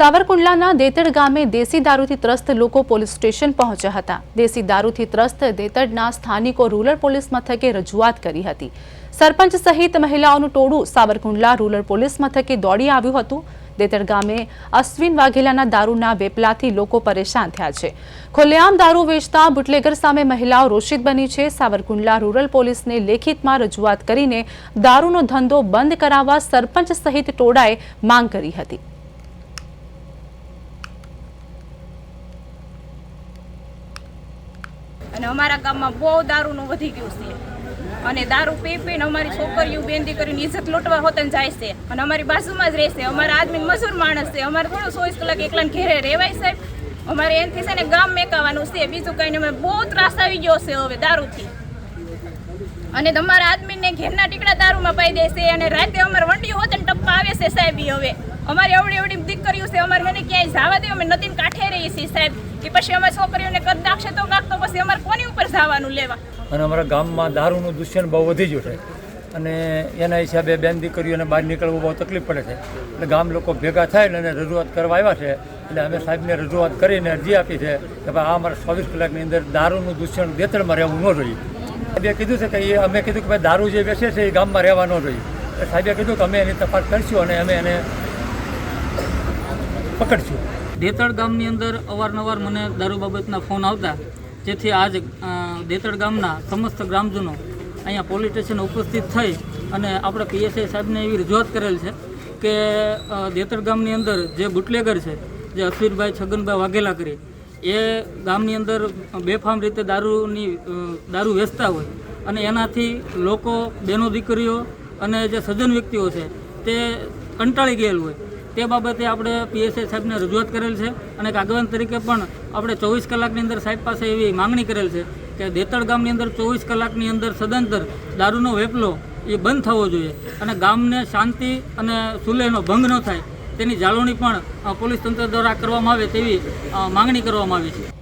સાવરકુંડલાના દેતડ ગામે દેશી દારૂથી ત્રસ્ત લોકો પોલીસ સ્ટેશન પહોંચ્યા હતા। દેશી દારૂથી ત્રસ્ત દેતડના સ્થાનિકો રૂરલ પોલીસ મથકે રજૂઆત કરી હતી। સરપંચ સહિત મહિલાઓનું ટોળું સાવરકુંડલા રૂરલ પોલીસ મથકે દોડી આવ્યું હતું। દેતડ ગામે અશ્વિન વાઘેલાના દારૂના વેપલાથી લોકો પરેશાન થયા છે। ખુલ્લેઆમ દારૂ વેચતા બુટલેગર સામે મહિલાઓ રોષિત બની છે। સાવરકુંડલા રૂરલ પોલીસને લેખિતમાં રજૂઆત કરીને દારૂનો ધંધો બંધ કરાવવા સરપંચ સહિત ટોળાએ માંગ કરી હતી। અને અમારા ગામમાં બહુ દારૂનું વધી ગયું છે અને દારૂ પી પીને અમારી છોકરીઓ બેન દીકરીની ઇજ્જત લૂંટવા હોતન જાય છે અને અમારી બાજુમાં જ રહેશે। અમારા આદમી મજૂર માણસ છે, અમારે થોડું 24 કલાક એકલાને ઘેરે રહેવાય સાહેબ। અમારે એનથી છે ને ગામ મેકાવાનું છે, બીજું કંઈ નહીં। અમે બહુ ત્રાસ આવી ગયો છે હવે દારૂથી અને તમારા આદમીને ઘેરના ટીકડા દારૂમાં પાઈ દે છે અને રાતે અમારે વંડી હોતન ટપ્પા આવે છે સાહેબ। હવે અમારી અવડી દીકરીઓ છે, અમારે એને ક્યાંય જવા દે, અમે નદીને કાંઠે રહીએ છીએ સાહેબ। કે પછી અમારી છોકરીઓને કદ નાખશે તો કાંક તો પછી અમારે કોની ઉપર જવાનું લેવા। અને અમારા ગામમાં દારૂનું દૂષણ બહુ વધી ગયું છે અને એના હિસાબે બેન દીકરીઓને બહાર નીકળવું બહુ તકલીફ પડે છે। એટલે ગામ લોકો ભેગા થાય અને રજૂઆત કરવા આવ્યા છે। એટલે અમે સાહેબને રજૂઆત કરીને અરજી આપી છે કે ભાઈ આ અમારા 24 કલાકની અંદર દારૂનું દૂષણ દેતળમાં રહેવું ન જોઈએ। સાહેબે કીધું છે કે અમે કીધું કે ભાઈ દારૂ જે વેચે છે એ ગામમાં રહેવા ન જોઈએ। સાહેબે કીધું કે અમે એની તપાસ કરીશું અને અમે એને પકડશું। દેતડ ગામની અંદર અવારનવાર મને દારૂ બાબતના ફોન આવતા, જેથી આજ દેતડ ગામના સમસ્ત ગ્રામજનો અહીંયા પોલીસ સ્ટેશન ઉપસ્થિત થઈ અને આપણે પીએસઆઈ સાહેબને એવી રજૂઆત કરેલ છે કે દેતડ ગામની અંદર જે બુટલેગર છે, જે અશ્વિનભાઈ છગનભાઈ વાઘેલા કરી, એ ગામની અંદર બેફામ રીતે દારૂ વેચતા હોય અને એનાથી લોકો, બહેનો દીકરીઓ અને જે સજ્જન વ્યક્તિઓ છે તે કંટાળી ગયેલ હોય। તે બાબતે આપણે પીએસઆઈ સાહેબને રજૂઆત કરેલ છે અને એક આગેવાન તરીકે પણ આપણે 24 કલાકની અંદર સાહેબ પાસે એવી માંગણી કરેલ છે કે દેતડ ગામની અંદર 24 કલાકની અંદર સદંતર દારૂનો વેપલો એ બંધ થવો જોઈએ અને ગામને શાંતિ અને સુલેહનો ભંગ ન થાય તેની જાળવણી પણ પોલીસ તંત્ર દ્વારા કરવામાં આવે તેવી માંગણી કરવામાં આવી છે।